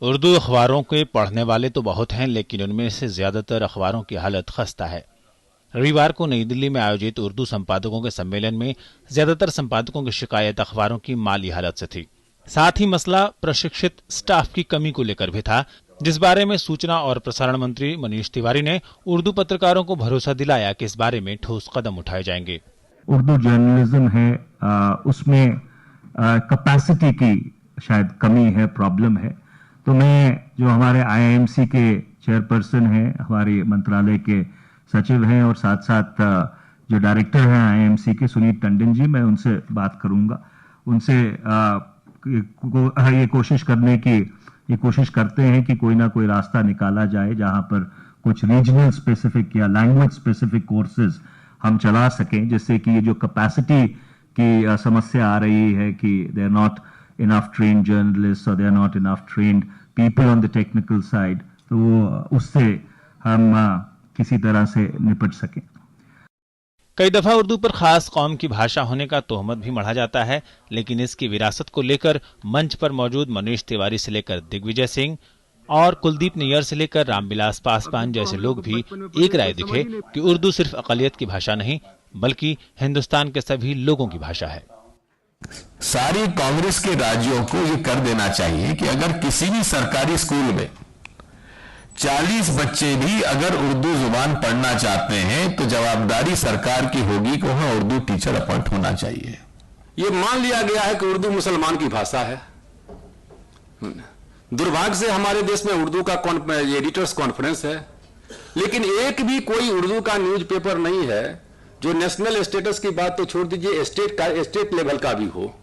उर्दू अखबारों के पढ़ने वाले तो बहुत हैं, लेकिन उनमें से ज्यादातर अखबारों की हालत खस्ता है। रविवार को नई दिल्ली में आयोजित उर्दू संपादकों के सम्मेलन में ज्यादातर संपादकों की शिकायत अखबारों की माली हालत से थी। साथ ही मसला प्रशिक्षित स्टाफ की कमी को लेकर भी था, जिस बारे में सूचना और प्रसारण मंत्री मनीष तिवारी ने उर्दू पत्रकारों को भरोसा दिलाया कि इस बारे में ठोस कदम उठाए जाएंगे। उर्दू जर्नलिज्म है, उसमें कैपेसिटी की शायद कमी है, प्रॉब्लम है। तो मैं जो हमारे आईआईएमसी के चेयरपर्सन हैं, हमारे मंत्रालय के सचिव हैं और साथ साथ जो डायरेक्टर हैं आईआईएमसी के सुनीत टंडन जी, मैं उनसे बात करूंगा। उनसे ये कोशिश करते हैं कि कोई ना कोई रास्ता निकाला जाए जहां पर कुछ रीजनल स्पेसिफिक या लैंग्वेज स्पेसिफिक कोर्सेज हम चला सकें, जिससे कि ये जो कैपेसिटी की समस्या आ रही है कि they are not enough trained journalist और they are not enough trained people on the technical side, तो उससे हम किसी तरह से निपट सकें। कई दफा उर्दू पर खास कौम की भाषा होने का तोहमत भी मढ़ा जाता है, लेकिन इसकी विरासत को लेकर मंच पर मौजूद मनीष तिवारी से लेकर दिग्विजय सिंह और कुलदीप नैयर से लेकर रामविलास पासवान जैसे लोग भी एक राय दिखे कि उर्दू सिर्फ अकलियत की भाषा नहीं, बल्कि हिंदुस्तान के सभी लोगों की भाषा है। सारी कांग्रेस के राज्यों को ये कर देना चाहिए कि अगर किसी भी सरकारी स्कूल में 40 बच्चे भी अगर उर्दू जुबान पढ़ना चाहते हैं तो जवाबदारी सरकार की होगी कि वहां उर्दू टीचर अपॉइंट होना चाहिए। ये मान लिया गया है कि उर्दू मुसलमान की भाषा है। दुर्भाग्य से हमारे देश में उर्दू का एडिटर्स कॉन्फ्रेंस है, लेकिन एक भी कोई उर्दू का न्यूज़पेपर नहीं है जो नेशनल स्टेटस की बात तो छोड़ दीजिए, स्टेट लेवल का भी हो।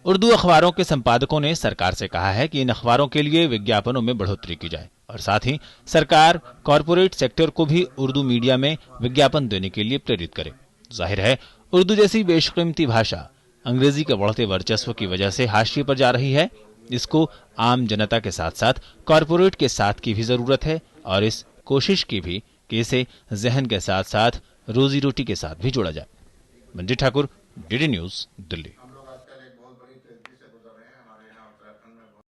उर्दू अखबारों के संपादकों ने सरकार से कहा है कि इन अखबारों के लिए विज्ञापनों में बढ़ोतरी की जाए और साथ ही सरकार कॉरपोरेट सेक्टर को भी उर्दू मीडिया में विज्ञापन देने के लिए प्रेरित करे। जाहिर है, उर्दू जैसी बेशकीमती भाषा अंग्रेजी के बढ़ते वर्चस्व की वजह से हाशिए पर जा रही है। इसको आम जनता के साथ साथ कॉरपोरेट के साथ की भी जरूरत है और इस कोशिश की भी कि इसे जहन के साथ साथ रोजी रोटी के साथ भी जोड़ा जाए। Manjeet Thakur, DD news, Delhi.